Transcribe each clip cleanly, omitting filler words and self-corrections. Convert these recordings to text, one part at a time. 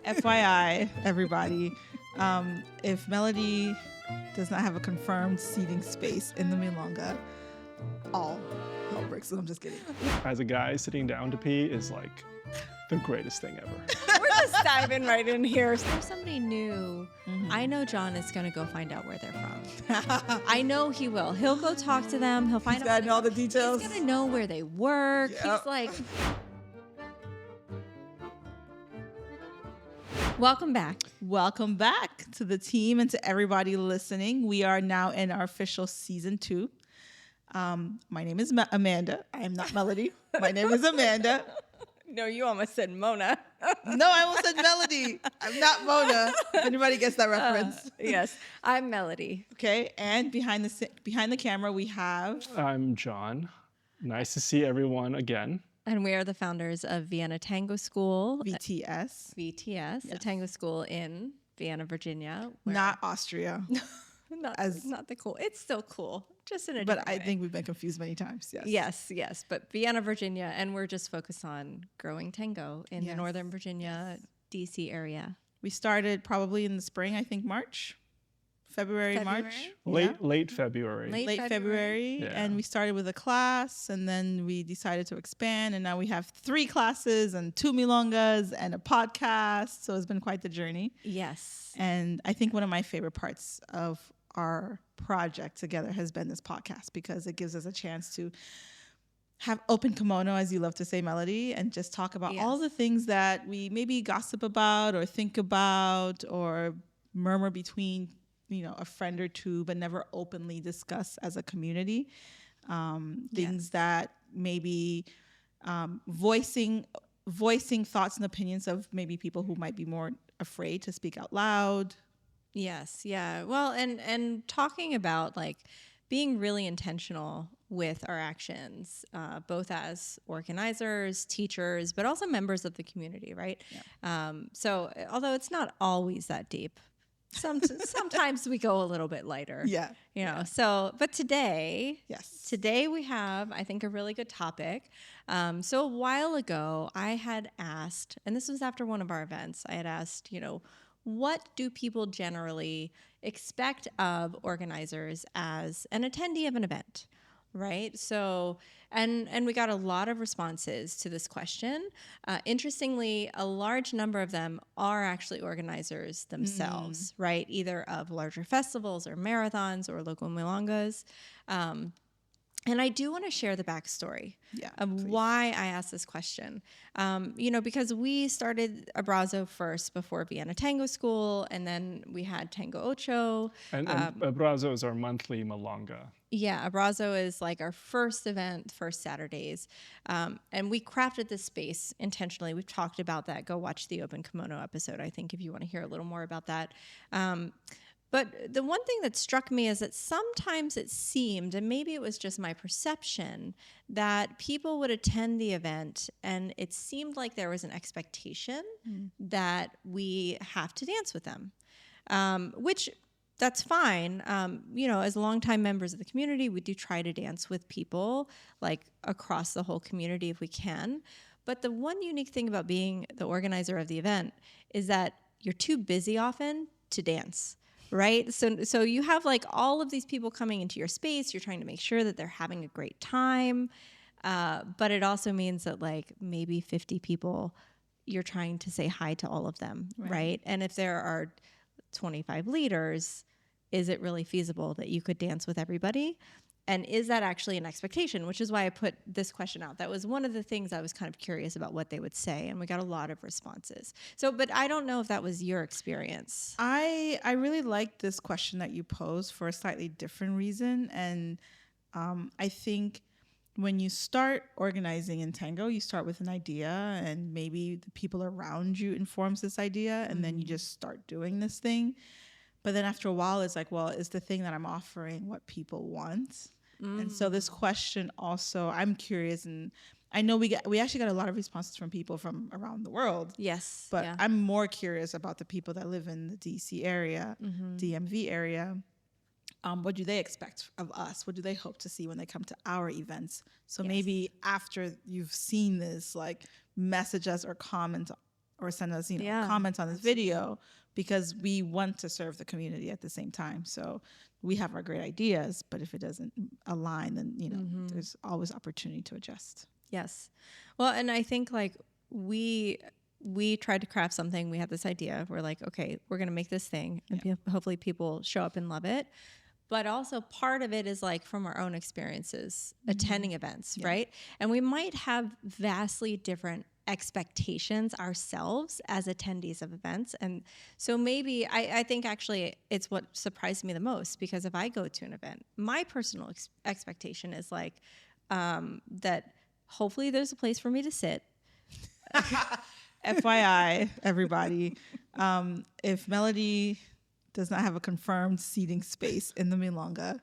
FYI, everybody, if Melody does not have a confirmed seating space in the Milonga, all hell breaks loose. I'm just kidding. As a guy, sitting down to pee is like the greatest thing ever. We're just diving right in here. So if somebody new, I know Jon is going to go find out where they're from. I know he will. He'll go talk to them. He'll find out all the details. He's going to know where they work. Yep. He's like... Welcome back. Welcome back to the team and to everybody listening. We are now in our official season 2. My name is Amanda. I am not Melody. My name is Amanda. No, you almost said Mona. No, I almost said Melody. I'm not Mona. If anybody gets that reference. Yes, I'm Melody. Okay, and behind the camera we have... I'm Jon. Nice to see everyone again. And we are the founders of Vienna Tango School. VTS. VTS, a tango school in Vienna, Virginia. Not Austria. Not the cool. It's still cool, just in a different But I way. think we've been confused many times. Yes. Yes. But Vienna, Virginia, and we're just focused on growing tango in the Yes. Northern Virginia, DC area. We started probably in the spring, I think March. February, March. Late February. Late February. Yeah. And we started with a class, and then we decided to expand, and now we have 3 classes and 2 milongas and a podcast. So it's been quite the journey. Yes. And I think one of my favorite parts of our project together has been this podcast, because it gives us a chance to have open kimono, as you love to say, Melody, and just talk about all the things that we maybe gossip about or think about or murmur between, a friend or two, but never openly discuss as a community. Things that maybe voicing thoughts and opinions of maybe people who might be more afraid to speak out loud. Yes. Yeah. Well, and talking about like being really intentional with our actions, both as organizers, teachers, but also members of the community, right? Yeah. So although it's not always that deep, sometimes we go a little bit lighter. Yeah. So, but today we have, I think, a really good topic. So a while ago, I had asked, and this was after one of our events, I had asked, what do people generally expect of organizers as an attendee of an event? Right. So, and we got a lot of responses to this question. Interestingly, a large number of them are actually organizers themselves, right? Either of larger festivals or marathons or local milongas. And I do want to share the backstory of why I asked this question. Because we started Abrazo first before Vienna Tango School, and then we had Tango Ocho. And Abrazo is our monthly Milonga. Yeah, Abrazo is like our first event, first Saturdays. And we crafted this space intentionally. We've talked about that. Go watch the Open Kimono episode, I think, if you want to hear a little more about that. But the one thing that struck me is that sometimes it seemed, and maybe it was just my perception, that people would attend the event and it seemed like there was an expectation that we have to dance with them, which that's fine. As longtime members of the community, we do try to dance with people like across the whole community if we can. But the one unique thing about being the organizer of the event is that you're too busy often to dance. Right. So you have like all of these people coming into your space. You're trying to make sure that they're having a great time. But it also means that like maybe 50 people, you're trying to say hi to all of them. Right. And if there are 25 leaders, is it really feasible that you could dance with everybody? And is that actually an expectation? Which is why I put this question out. That was one of the things I was kind of curious about what they would say. And we got a lot of responses. So, but I don't know if that was your experience. I really like this question that you posed for a slightly different reason. And I think when you start organizing in tango, you start with an idea, and maybe the people around you informs this idea, and then you just start doing this thing. But then after a while, it's like, well, is the thing that I'm offering what people want? And so this question also, I'm curious, and I know we actually got a lot of responses from people from around the world. Yes. But I'm more curious about the people that live in the DC area, DMV area. What do they expect of us? What do they hope to see when they come to our events? So maybe after you've seen this, like, message us or comment or send us, comments on this video, because we want to serve the community at the same time. So we have our great ideas, but if it doesn't align, then, there's always opportunity to adjust. Yes. Well, and I think like we tried to craft something. We had this idea. We're like, okay, we're going to make this thing, and hopefully people show up and love it. But also part of it is like from our own experiences attending events, right? And we might have vastly different expectations ourselves as attendees of events. And so maybe I think actually it's what surprised me the most, because if I go to an event, my personal expectation is like that hopefully there's a place for me to sit. FYI, everybody, if Melody does not have a confirmed seating space in the Milonga,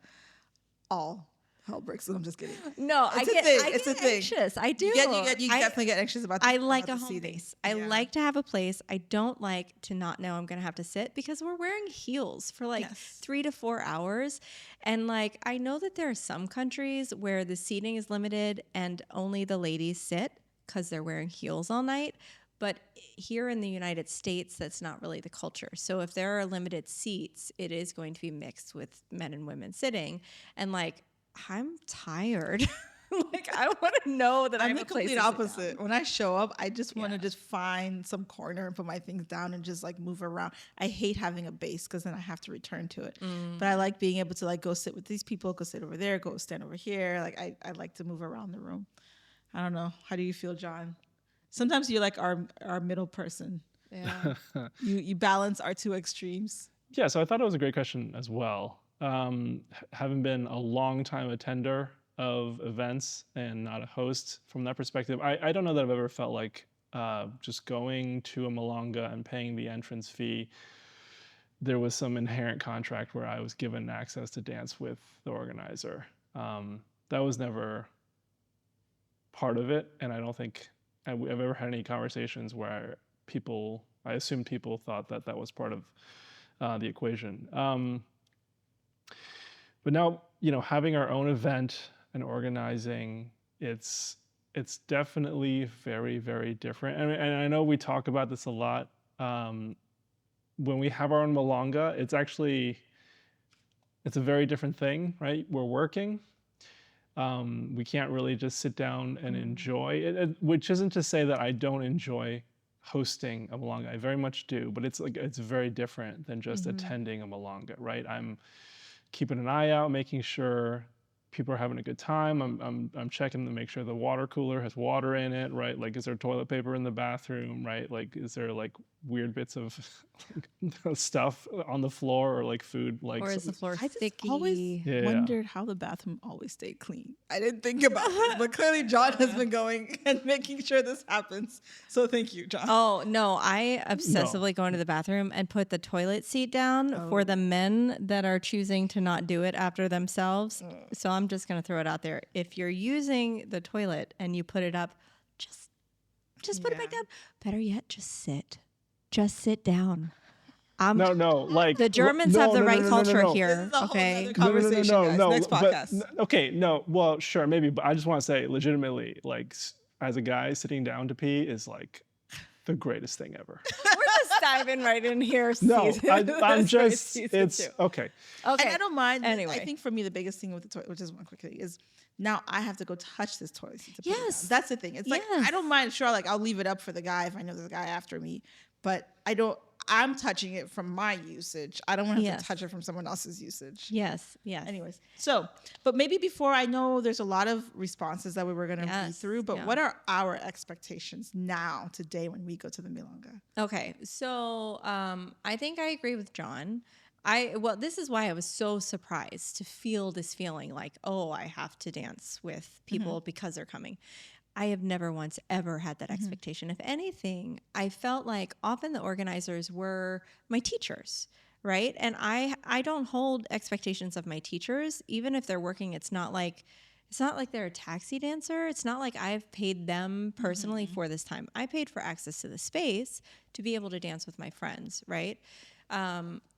all hell breaks loose. I'm just kidding. No, I get anxious. I do. You definitely get anxious about. I like a home base. I like to have a place. I don't like to not know I'm going to have to sit, because we're wearing heels for like 3 to 4 hours, and like I know that there are some countries where the seating is limited and only the ladies sit because they're wearing heels all night. But here in the United States, that's not really the culture. So if there are limited seats, it is going to be mixed with men and women sitting. And like, I'm tired. Like, I want to know that I'm the complete opposite. When I show up, I just want to just find some corner and put my things down and just like move around. I hate having a base because then I have to return to it. But I like being able to like go sit with these people, go sit over there, go stand over here. Like I like to move around the room. I don't know. How do you feel, John? Sometimes you're like our middle person. Yeah. You balance our two extremes. Yeah, so I thought it was a great question as well. Having been a long time attender of events and not a host, from that perspective, I don't know that I've ever felt like just going to a Milonga and paying the entrance fee, there was some inherent contract where I was given access to dance with the organizer. That was never part of it, and I don't think I've ever had any conversations where I assumed people thought that that was part of the equation. But now, having our own event and organizing, it's definitely very, very different. And I know we talk about this a lot. When we have our own Milonga, it's a very different thing, right? We're working. We can't really just sit down and enjoy it, which isn't to say that I don't enjoy hosting a Milonga. I very much do, but it's very different than just attending a Milonga, right? I'm keeping an eye out, making sure people are having a good time. I'm checking to make sure the water cooler has water in it, right? Like, is there toilet paper in the bathroom, right? Like, is there like weird bits of stuff on the floor, or like food, like, or is the floor sticky? I just always wondered how the bathroom always stayed clean. I didn't think about this, but clearly John has been going and making sure this happens. So thank you, John. Oh no, I obsessively go into the bathroom and put the toilet seat down for the men that are choosing to not do it after themselves. So I'm just gonna throw it out there. If you're using the toilet and you put it up, just put it back down. Better yet, just sit. Just sit down. Like the Germans have the right culture here. Okay. Conversation, guys. Next podcast. Well, sure, maybe, but I just want to say, legitimately, like, as a guy, sitting down to pee is like the greatest thing ever. We're just diving right in here. I'm just. It's okay. And I don't mind. Anyway, I think for me the biggest thing with the toilet, which is one quick thing, is now I have to go touch this toilet seat. Yes, that's the thing. It's like I don't mind. Sure, like I'll leave it up for the guy if I know there's a guy after me, but I don't. I'm touching it from my usage. I don't want to have to touch it from someone else's usage. Yes. Anyways, so, but maybe before, I know there's a lot of responses that we were going to read through, but what are our expectations now, today, when we go to the Milonga? Okay, so I think I agree with John. This is why I was so surprised to feel this feeling like, oh, I have to dance with people because they're coming. I have never once ever had that expectation. If anything, I felt like often the organizers were my teachers, right? And I don't hold expectations of my teachers, even if they're working. It's not like they're a taxi dancer. It's not like I've paid them personally for this time. I paid for access to the space to be able to dance with my friends, right?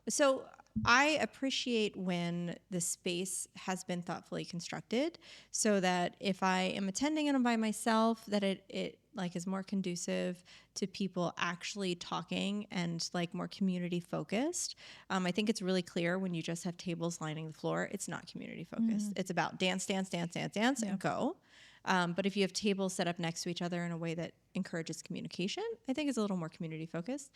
So I appreciate when the space has been thoughtfully constructed so that if I am attending and I'm by myself, that it like is more conducive to people actually talking and like more community focused. I think it's really clear when you just have tables lining the floor, it's not community focused. It's about dance, dance, dance, dance, dance, and go. But if you have tables set up next to each other in a way that encourages communication, I think it's a little more community focused.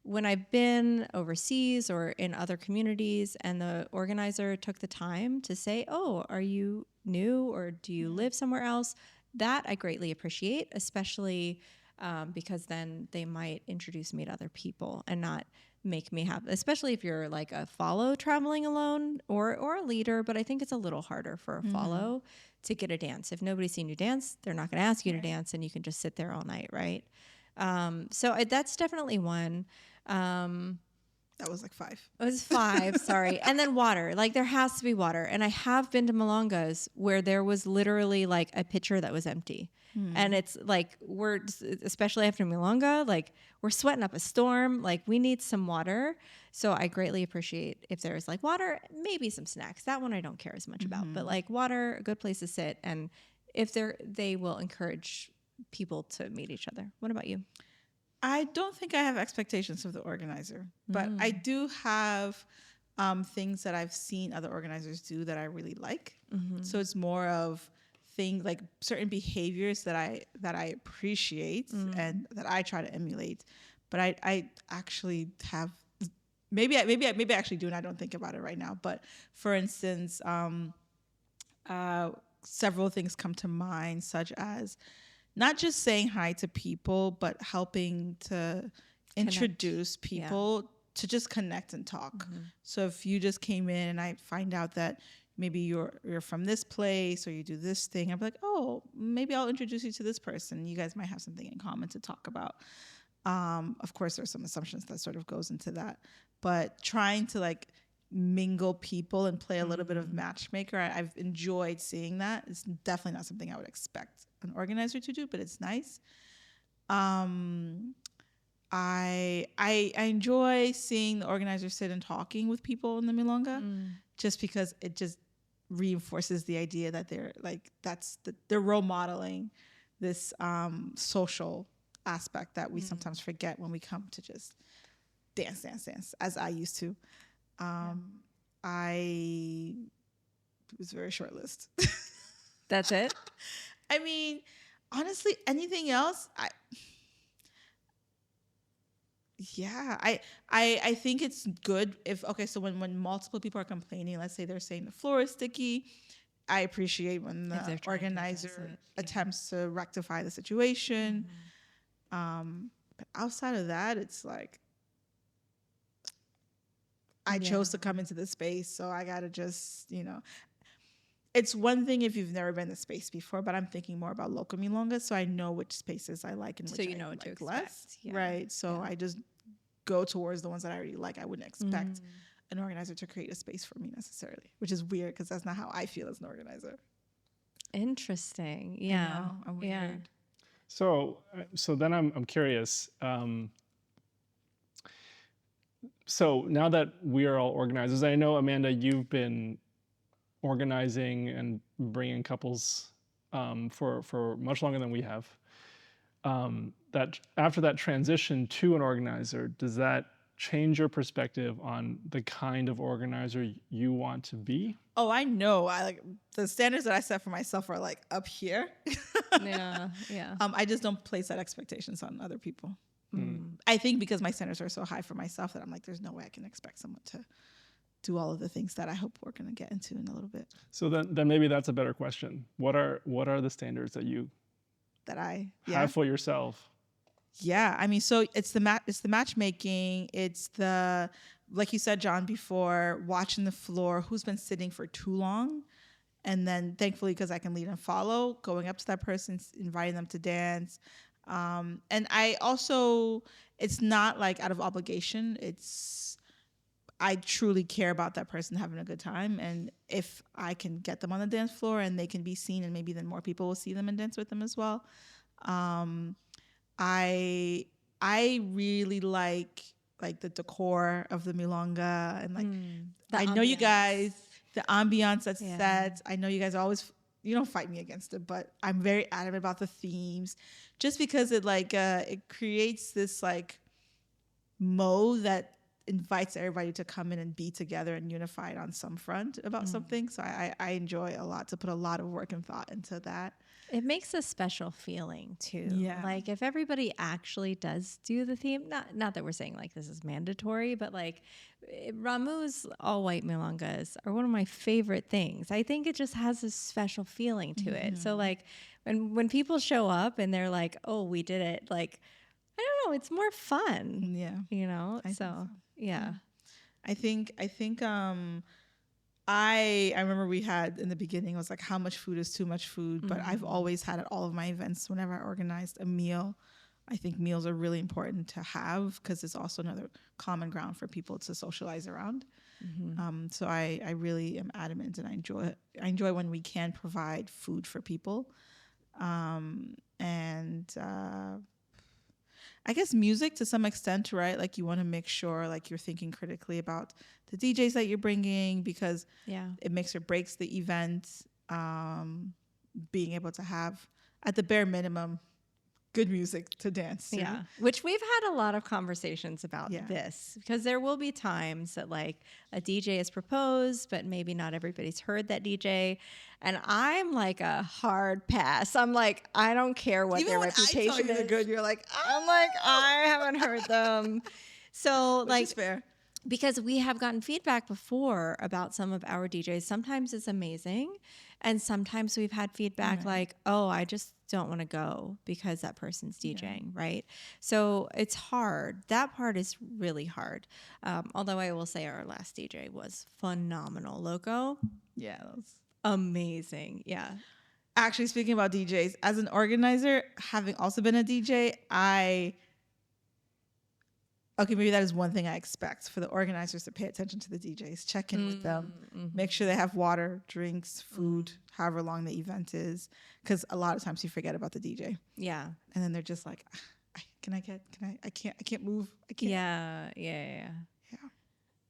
When I've been overseas or in other communities and the organizer took the time to say, oh, are you new or do you live somewhere else? That I greatly appreciate, especially because then they might introduce me to other people and not make me have, especially if you're like a follow traveling alone or a leader, but I think it's a little harder for a follow to get a dance. If nobody's seen you dance, they're not going to ask you to dance and you can just sit there all night, right? That's definitely one. That was like 5. It was 5, sorry. And then water. Like there has to be water. And I have been to Milongas where there was literally like a pitcher that was empty. And it's like especially after Milonga, like we're sweating up a storm. Like we need some water. So I greatly appreciate if there's like water, maybe some snacks. That one I don't care as much about. But like water, a good place to sit. And if they will encourage people to meet each other. What about you? I don't think I have expectations of the organizer, but I do have things that I've seen other organizers do that I really like. So it's more of things like certain behaviors that I appreciate and that I try to emulate. But I actually have maybe I actually do and I don't think about it right now. But for instance, several things come to mind, such as not just saying hi to people, but helping to introduce people to just connect and talk. So if you just came in and I find out that maybe you're from this place or you do this thing, I'm like, oh, maybe I'll introduce you to this person. You guys might have something in common to talk about. Of course, there's some assumptions that sort of goes into that, but trying to like mingle people and play a little bit of matchmaker, I've enjoyed seeing that. It's definitely not something I would expect an organizer to do, but it's nice. I enjoy seeing the organizer sit and talking with people in the Milonga, just because it just reinforces the idea that they're like they're role modeling this social aspect that we sometimes forget when we come to just dance, as I used to. It was a very short list. That's it? I mean, honestly, anything else, I think it's good so when multiple people are complaining, let's say they're saying the floor is sticky, I appreciate when the organizer attempts to rectify the situation. But outside of that, it's like, I chose to come into this space, so I gotta just, it's one thing if you've never been in the space before, but I'm thinking more about local Milonga, so I know which spaces I like and which I what to like expect. Less. Yeah. Right. So I just go towards the ones that I already like. I wouldn't expect an organizer to create a space for me necessarily, which is weird because that's not how I feel as an organizer. Interesting. Yeah. I'm weird. So then I'm curious. So now that we are all organizers, I know, Amanda, you've been organizing and bringing couples for much longer than we have. That after that transition to an organizer, does that change your perspective on the kind of organizer you want to be? Oh, I know. I like the standards that I set for myself are like up here. Yeah. I just don't place that expectations on other people. I think because my standards are so high for myself that I'm like, there's no way I can expect someone to do all of the things that I hope we're going to get into in a little bit. So then maybe that's a better question. What are the standards that you have for yourself? Yeah, I mean, so it's the matchmaking. It's the, like you said, Jon, before, watching the floor, who's been sitting for too long, and then thankfully, because I can lead and follow, going up to that person, inviting them to dance. And I also, it's not like out of obligation. I truly care about that person having a good time. And if I can get them on the dance floor and they can be seen, and maybe then more people will see them and dance with them as well. I really like like the decor of the Milonga, and like I know ambiance. you guys, the ambiance that's set. I know you guys always, you don't fight me against it, but I'm very adamant about the themes, just because it like it creates this like mode that invites everybody to come in and be together and unified on some front about something. So I enjoy a lot to put a lot of work and thought into that. It makes a special feeling too. Yeah. Like if everybody actually does do the theme, not that we're saying like this is mandatory, but like Ramu's all white milongas are one of my favorite things. I think it just has a special feeling to it. So like when people show up and they're like, oh, we did it, like, I don't know, it's more fun. Yeah. You know? I think so. Yeah. I think I remember we had in the beginning, it was like how much food is too much food, but I've always had at all of my events, whenever I organized a meal, I think meals are really important to have because it's also another common ground for people to socialize around. So I really am adamant, and I enjoy when we can provide food for people. I guess music to some extent, right? Like you want to make sure like you're thinking critically about the DJs that you're bringing, because it makes or breaks the event. Being able to have, at the bare minimum, good music to dance to. Yeah, which we've had a lot of conversations about this, because there will be times that like a DJ is proposed, but maybe not everybody's heard that DJ. And I'm like a hard pass. I'm like, I don't care what Even their when reputation I tell you is. they're good, you're like, I'm like, I haven't heard them. So which is fair. Because we have gotten feedback before about some of our DJs. Sometimes it's amazing. And sometimes we've had feedback like, oh, I just don't want to go because that person's DJing, right? So it's hard. That part is really hard. Although I will say our last DJ was phenomenal. Loco? Yeah, that was Amazing. Yeah. actually, speaking about DJs, as an organizer, having also been a DJ, okay, maybe that is one thing I expect for the organizers to pay attention to the DJs, check in with them, make sure they have water, drinks, food, however long the event is, because a lot of times you forget about the DJ. Yeah. And then they're just like, I can't move. I can't.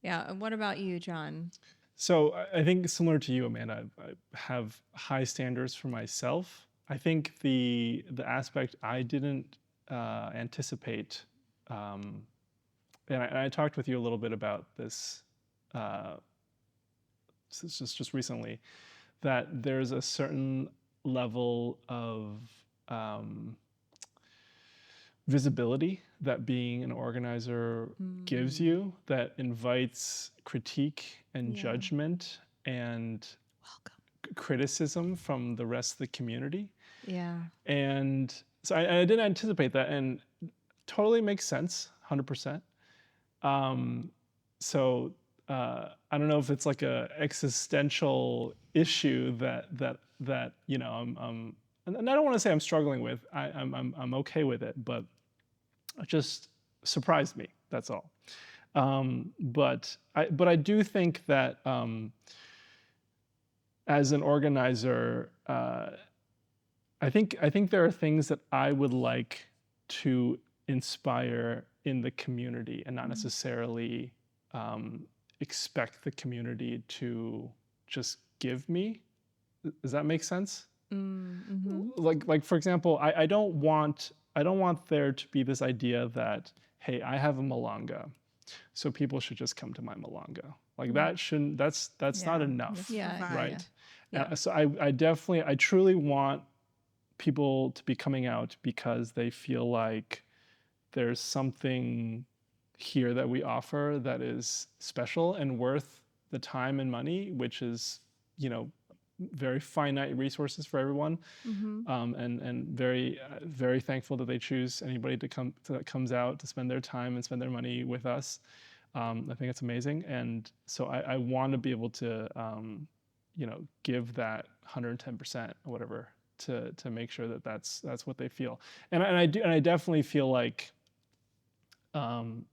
Yeah. And what about you, John? So I think similar to you, Amanda, I have high standards for myself. I think the aspect I didn't anticipate, and I talked with you a little bit about this just recently, that there's a certain level of visibility that being an organizer gives you, that invites critique and judgment and criticism from the rest of the community. Yeah. And so I didn't anticipate that, and totally makes sense, 100%. So I don't know if it's like a existential issue that you know and I don't want to say I'm struggling with. I'm okay with it, but it just surprised me. That's all. But I do think that as an organizer, I think there are things that I would like to inspire in the community, and not necessarily expect the community to just give me. Does that make sense? Like for example, I don't want there to be this idea that, hey, I have a Milonga, so people should just come to my Milonga. Like that shouldn't. That's not enough. Right. Yeah. So I truly want people to be coming out because they feel like there's something here that we offer that is special and worth the time and money, which is, you know, very finite resources for everyone, and very very thankful that they choose anybody that comes out to spend their time and spend their money with us. I think it's amazing, and so I want to be able to you know, give that 110% or whatever to make sure that that's what they feel, and I definitely feel like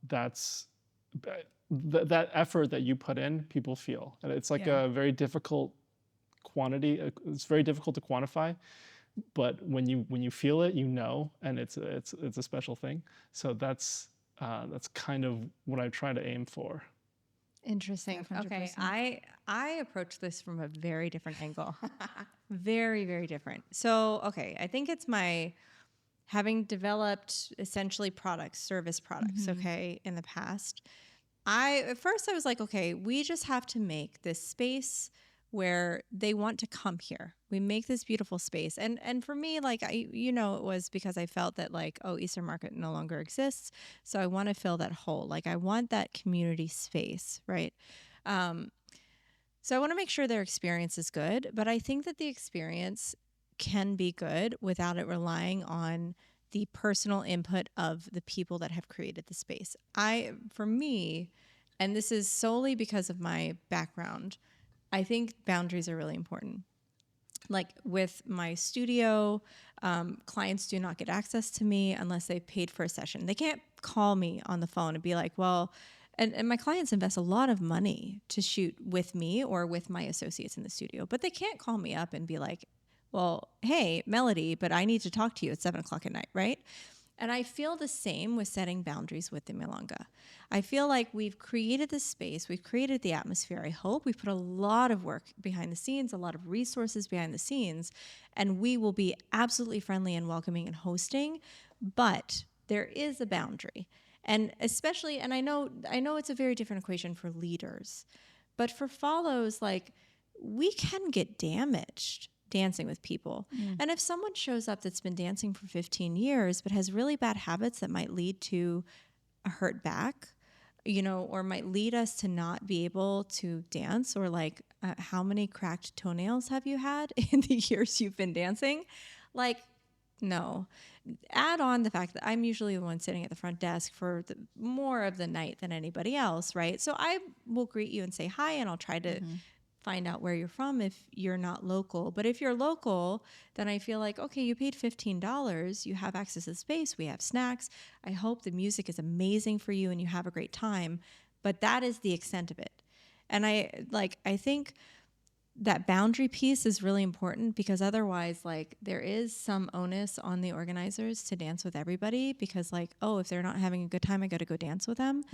that's that effort that you put in, people feel, and it's like a very difficult quantity. It's very difficult to quantify, but when you feel it, you know, and it's a special thing. So that's that's kind of what I try to aim for. Interesting. 100%. Okay. I approach this from a very different angle. Very, very different. So, okay, I think it's my having developed essentially service products, okay, in the past. At first I was like, okay, we just have to make this space where they want to come here. We make this beautiful space. And for me, like, it was because I felt that like, oh, Eastern Market no longer exists. So I want to fill that hole. Like I want that community space, right? So I want to make sure their experience is good, but I think that the experience can be good without it relying on the personal input of the people that have created the space. For me, and this is solely because of my background, I think boundaries are really important. Like with my studio, clients do not get access to me unless they've paid for a session. They can't call me on the phone and be like, well, and my clients invest a lot of money to shoot with me or with my associates in the studio, but they can't call me up and be like, well, hey, Melody, but I need to talk to you at 7:00 at night, right? And I feel the same with setting boundaries with the Milonga. I feel like we've created the space, we've created the atmosphere, I hope. We've put a lot of work behind the scenes, a lot of resources behind the scenes, and we will be absolutely friendly and welcoming and hosting, but there is a boundary. And especially, and I know it's a very different equation for leaders, but for follows, like, we can get damaged dancing with people. And if someone shows up that's been dancing for 15 years but has really bad habits that might lead to a hurt back, or might lead us to not be able to dance, or like, how many cracked toenails have you had in the years you've been dancing? Like, no. Add on the fact that I'm usually the one sitting at the front desk for more of the night than anybody else, right? So I will greet you and say hi, and I'll try to find out where you're from if you're not local. But if you're local, then I feel like, okay, you paid $15, you have access to the space, we have snacks. I hope the music is amazing for you and you have a great time, but that is the extent of it. And I think that boundary piece is really important, because otherwise, like, there is some onus on the organizers to dance with everybody, because like, oh, if they're not having a good time, I got to go dance with them.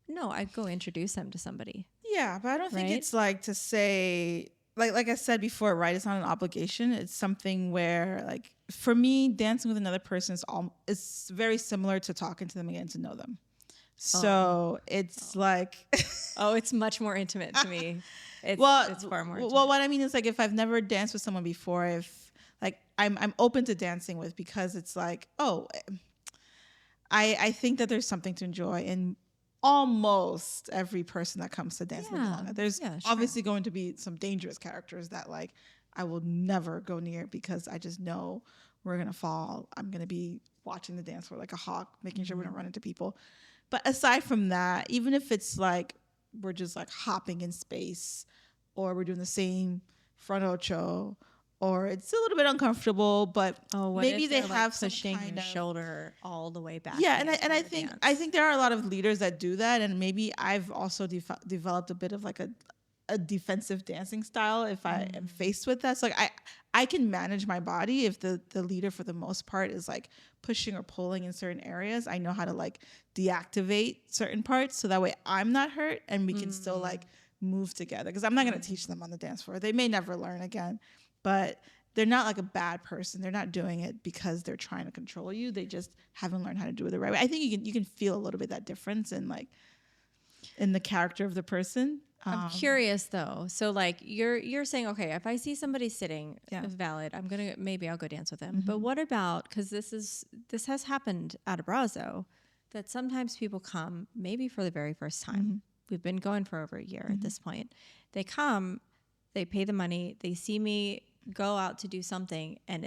No, I'd go introduce them to somebody. Yeah, but I don't think it's like to say, like I said before, right? It's not an obligation. It's something where, like, for me, dancing with another person is very similar to talking to them and getting to know them. So it's like, it's much more intimate to me. It's far more intimate. Well, what I mean is, like, if I've never danced with someone before, if like I'm open to dancing with, because it's like, oh, I think that there's something to enjoy in almost every person that comes to dance with Milonga. There's obviously going to be some dangerous characters that, like, I will never go near, because I just know we're gonna fall. I'm gonna be watching the dance floor like a hawk, making sure we don't run into people. But aside from that, even if it's like we're just like hopping in space, or we're doing the same front ocho, or it's a little bit uncomfortable, but maybe they have some pushing kind your of shoulder all the way back. Yeah, and I think there are a lot of leaders that do that, and maybe I've also developed a bit of like a defensive dancing style if I am faced with that. So like I can manage my body if the leader for the most part is like pushing or pulling in certain areas. I know how to like deactivate certain parts, so that way I'm not hurt and we can still like move together, because I'm not going to teach them on the dance floor. They may never learn again. But they're not like a bad person. They're not doing it because they're trying to control you. They just haven't learned how to do it the right way. I think you can feel a little bit that difference in like in the character of the person. I'm curious though. So like you're saying, okay, if I see somebody sitting, valid, maybe I'll go dance with them. But what about, because this has happened at Abrazo, that sometimes people come maybe for the very first time. We've been going for over a year at this point. They come, they pay the money, they see me go out to do something, and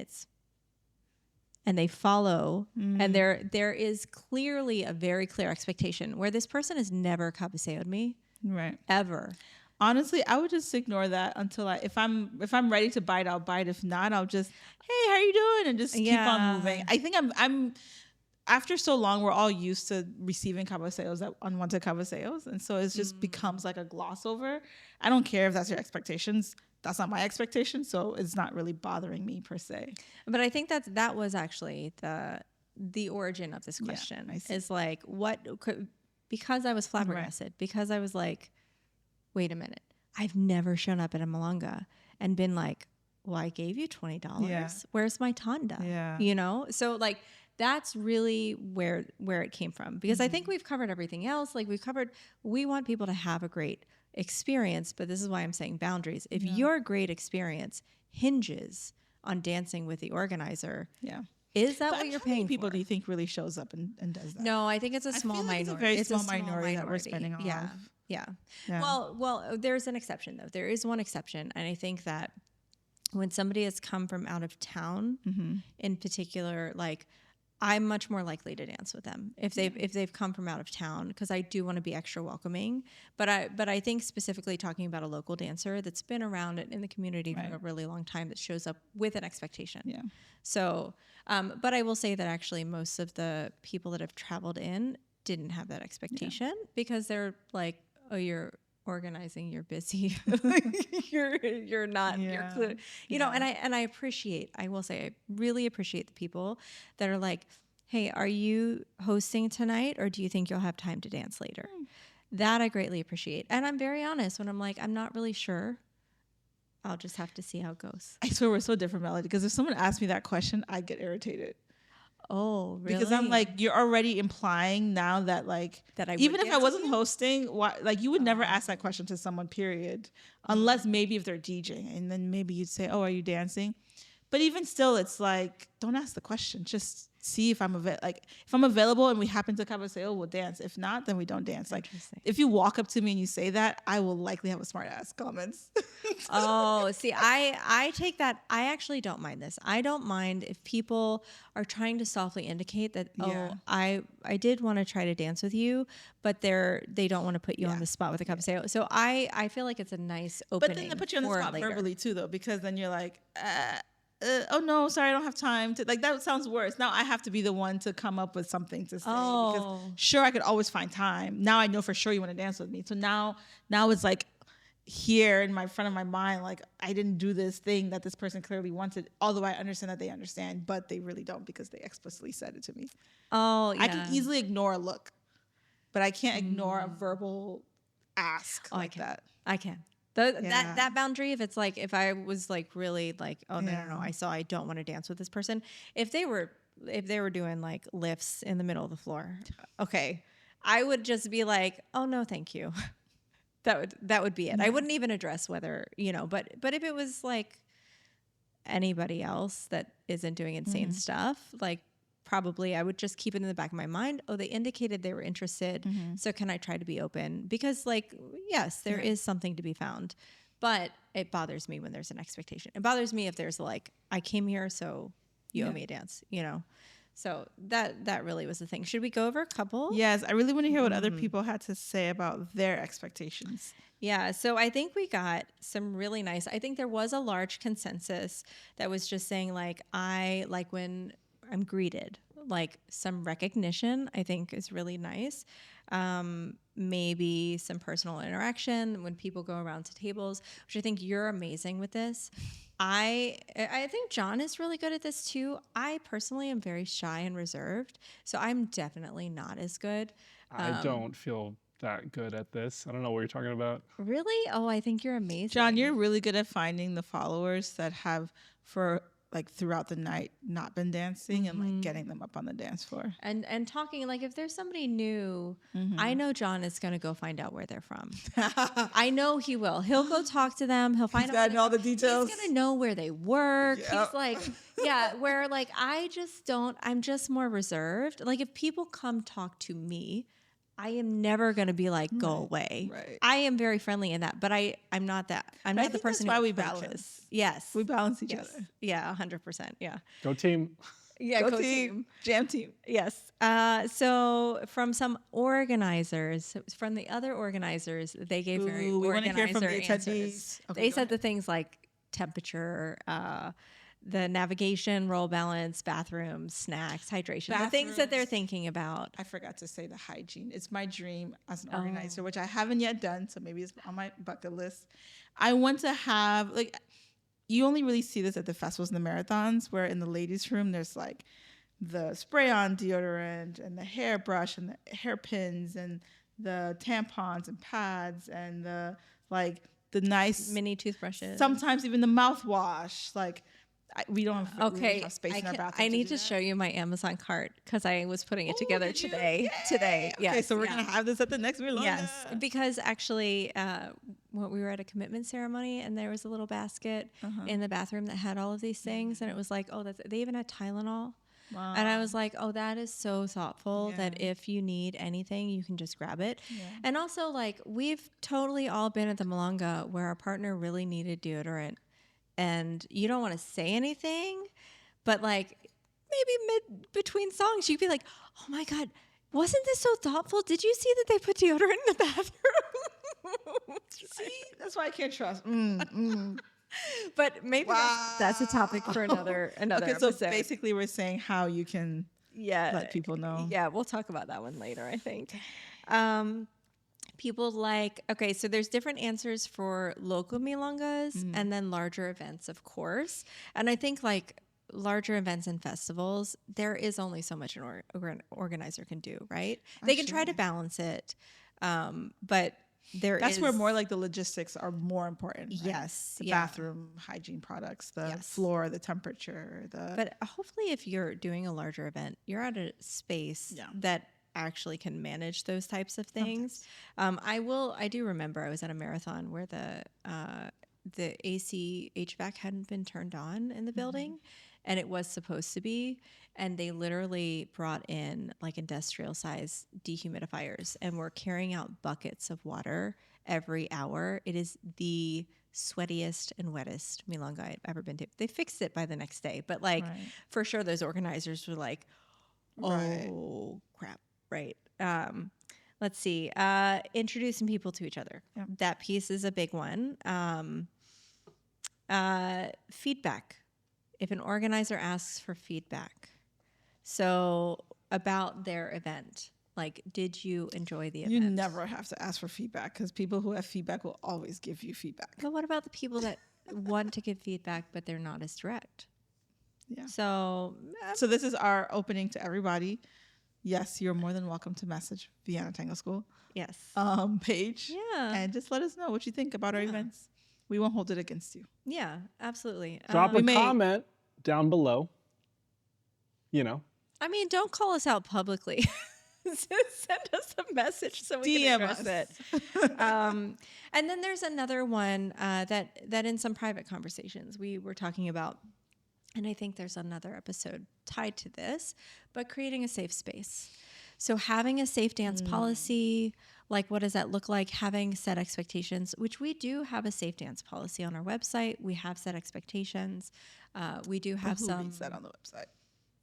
they follow, and there is clearly a very clear expectation where this person has never capaceo'd me, right? Ever. Honestly, I would just ignore that until if I'm ready to bite, I'll bite. If not, I'll just, hey, how are you doing, and just keep on moving. I think I'm after so long, we're all used to receiving cabaseos, that unwanted cabaseos, and so it just becomes like a gloss over. I don't care if that's your expectations. That's not my expectation, so it's not really bothering me per se. But I think that was actually the the origin of this question. I see. Is like, because I was flabbergasted, because I was like, wait a minute, I've never shown up at a Milonga and been like, well, I gave you $20. Yeah. Where's my tanda? Yeah. You know? So like, that's really where it came from, because I think we've covered everything else. Like we want people to have a great experience, but this is why I'm saying boundaries. If your great experience hinges on dancing with the organizer, is that what you're paying for? How many people do you think really shows up and does that? No, I think it's a small minority. It's a very small minority that we're spending on. Yeah. Well, there's an exception though. There is one exception, and I think that when somebody has come from out of town, in particular, like, I'm much more likely to dance with them if they've come from out of town, because I do want to be extra welcoming. But I think specifically talking about a local dancer that's been around in the community for a really long time, that shows up with an expectation. Yeah. So, but I will say that actually most of the people that have traveled in didn't have that expectation, because they're like, oh, you're organizing, you're busy, you're not, you know, and I appreciate, I will say, I really appreciate the people that are like, hey, are you hosting tonight, or do you think you'll have time to dance later? That I greatly appreciate. And I'm very honest when I'm like, I'm not really sure. I'll just have to see how it goes. I swear we're so different, Melody, because if someone asked me that question, I'd get irritated. Oh, really? Because I'm like, you're already implying now that, like, that even if I wasn't hosting, why, like, you would never ask that question to someone, period, unless maybe if they're DJing, and then maybe you'd say, oh, are you dancing? But even still, it's like, don't ask the question. Just see if I'm available and we happen to come and say, oh, we'll dance. If not, then we don't dance. Like, if you walk up to me and you say that, I will likely have a smart ass comments. Oh, see, I take that. I actually don't mind this. I don't mind if people are trying to softly indicate that, I did want to try to dance with you, but they don't want to put you on the spot with a cup of say. So I feel like it's a nice opening. But then they put you on the spot verbally too, though, because then you're like, oh no, sorry, I don't have time to, like, that sounds worse. Now I have to be the one to come up with something to say, because sure, I could always find time. Now I know for sure you want to dance with me. So now it's like here in my front of my mind, like, I didn't do this thing that this person clearly wanted, although I understand that they understand, but they really don't, because they explicitly said it to me. Oh, yeah. I can easily ignore a look, but I can't ignore a verbal ask that. I can. That boundary, if it's like, if I was like really like, oh no, I don't want to dance with this person. If they were doing like lifts in the middle of the floor, okay, I would just be like, oh no, thank you. That would be it. I wouldn't even address whether, but if it was like anybody else that isn't doing insane stuff, like, probably I would just keep it in the back of my mind. Oh, they indicated they were interested. So can I try to be open? Because, like, yes, there is something to be found, but it bothers me when there's an expectation. It bothers me if there's like, I came here, so you owe me a dance, So that really was the thing. Should we go over a couple? Yes, I really want to hear what other people had to say about their expectations. Yeah, so I think we got some really nice, I think there was a large consensus that was just saying, like, I like when I'm greeted, like, some recognition, I think is really nice. Maybe some personal interaction when people go around to tables, which I think you're amazing with this. I think Jon is really good at this too. I personally am very shy and reserved, so I'm definitely not as good. I don't feel that good at this. I don't know what you're talking about. Really? Oh, I think you're amazing. Jon, you're really good at finding the followers that have, for like throughout the night, not been dancing, and like getting them up on the dance floor and talking. Like, if there's somebody new, I know Jon is gonna go find out where they're from. I know he will. He'll go talk to them. He'll find out all the details. He's gonna know where they work. Yep. He's like, where like I just don't. I'm just more reserved. Like, if people come talk to me, I am never going to be like, go away. Right. I am very friendly in that, but I'm not that. I'm not the person. That's why we balance. Yes. We balance each other. Yeah, 100%. Yeah. Go team. Yeah, go team. Jam team. Yes. So from some organizers, from the other organizers, they gave very organizer answers. Okay, they said the things like temperature, the navigation, roll balance, bathrooms, snacks, hydration, the things that they're thinking about. I forgot to say the hygiene. It's my dream as an organizer, which I haven't yet done, so maybe it's on my bucket list. I want to have, like, you only really see this at the festivals and the marathons, where in the ladies' room, there's like the spray-on deodorant and the hairbrush and the hairpins and the tampons and pads and the nice mini toothbrushes. Sometimes even the mouthwash. Like we don't have space in our bathroom. I need to show you my Amazon cart because I was putting it together today. Today, yes. Okay, so we're gonna have this at the next Milonga. Yes, because actually, we were at a commitment ceremony and there was a little basket in the bathroom that had all of these things, and it was like, oh, they even had Tylenol. Wow. And I was like, oh, that is so thoughtful that if you need anything, you can just grab it. Yeah. And also, like, we've totally all been at the Milonga where our partner really needed deodorant. And you don't want to say anything, but like maybe between songs, you'd be like, oh my God, wasn't this so thoughtful? Did you see that they put deodorant in the bathroom? See, that's why I can't trust. But maybe that's a topic for another episode. So basically we're saying how you can let people know. Yeah, we'll talk about that one later, I think. People so there's different answers for local milongas and then larger events, of course. And I think like larger events and festivals, there is only so much an organizer can do, right? They can try to balance it, but that's where more like the logistics are more important. Right? Yes. The bathroom hygiene products, the floor, the temperature, But hopefully if you're doing a larger event, you're at a space that actually can manage those types of things. I do remember I was at a marathon where the AC HVAC hadn't been turned on in the building, and it was supposed to be, and they literally brought in like industrial size dehumidifiers and were carrying out buckets of water every hour. It is the sweatiest and wettest Milonga I've ever been to. They fixed it by the next day, but for sure those organizers were like, oh crap. Right. Let's see. Introducing people to each other. Yeah. That piece is a big one. Feedback. If an organizer asks for feedback, so about their event, like, did you enjoy the event? You never have to ask for feedback because people who have feedback will always give you feedback. But what about the people that want to give feedback but they're not as direct? Yeah. So this is our opening to everybody. Yes, you're more than welcome to message Vienna Tango School. Yes. Page. Yeah. And just let us know what you think about our events. We won't hold it against you. Yeah, absolutely. Drop a comment down below. I mean, don't call us out publicly. Send us a message so we can address it. And then there's another one that in some private conversations we were talking about. And I think there's another episode tied to this, but creating a safe space. So having a safe dance policy, like what does that look like? Having set expectations, which we do have a safe dance policy on our website. We have set expectations. We do have who some. Reads that on the website?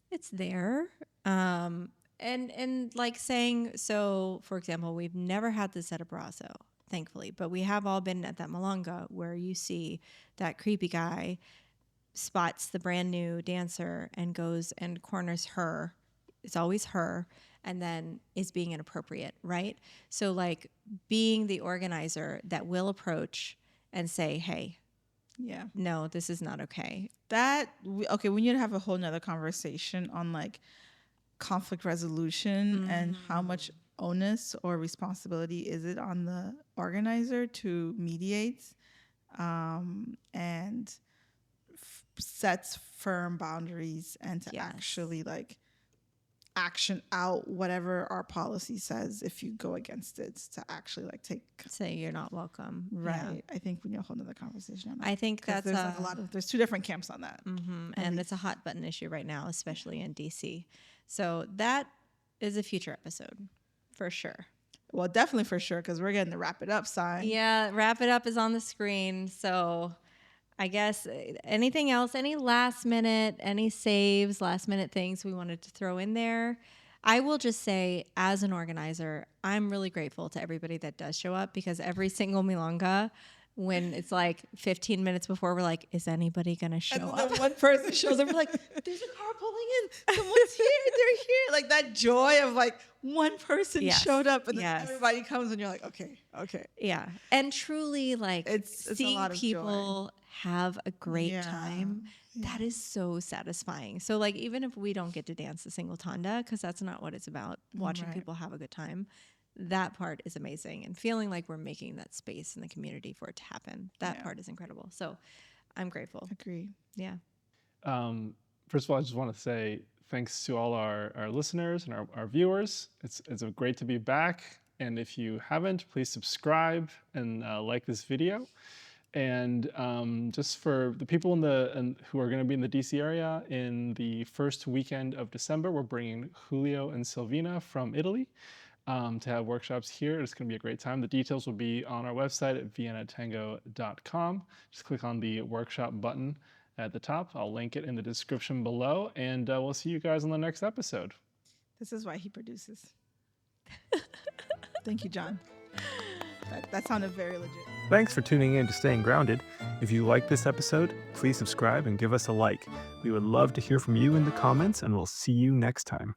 It's there. And like saying, so for example, we've never had this at a Brazo, thankfully, but we have all been at that Milonga where you see that creepy guy spots the brand new dancer and goes and corners her. It's always her, and then is being inappropriate, right? So like being the organizer that will approach and say, hey, no, this is not okay. We need to have a whole nother conversation on like conflict resolution and how much onus or responsibility is it on the organizer to mediate and sets firm boundaries and to actually like action out whatever our policy says if you go against it, to actually like say you're not welcome. Right. Yeah. I think we need a whole nother conversation on that. I think that's there's two different camps on that. And it's a hot button issue right now, especially in DC. So that is a future episode for sure. Well, definitely for sure, because we're getting the wrap it up sign. Yeah, wrap it up is on the screen. So I guess anything else, any last minute things we wanted to throw in there. I will just say, as an organizer, I'm really grateful to everybody that does show up, because every single Milonga, when it's like 15 minutes before, we're like, is anybody going to show up? And then one person shows up, we're like, there's a car pulling in. Someone's here. They're here. Like that joy of like one person showed up, and then everybody comes and you're like, okay. Yeah. And truly like it's seeing a lot of people have a great Yeah. time, that is so satisfying. So like, even if we don't get to dance the single tanda, because that's not what it's about, watching Right. people have a good time, that part is amazing. And feeling like we're making that space in the community for it to happen, that part is incredible. So I'm grateful. Agree. Yeah. First of all, I just want to say thanks to all our listeners and our viewers. It's great to be back. And if you haven't, please subscribe and like this video. And just for the people who are going to be in the DC area, in the first weekend of December, we're bringing Julio and Silvina from Italy to have workshops here. It's going to be a great time. The details will be on our website at viennatango.com. Just click on the workshop button at the top. I'll link it in the description below, and we'll see you guys on the next episode. This is why he produces. Thank you, Jon. That sounded very legit. Thanks for tuning in to Staying Grounded. If you liked this episode, please subscribe and give us a like. We would love to hear from you in the comments, and we'll see you next time.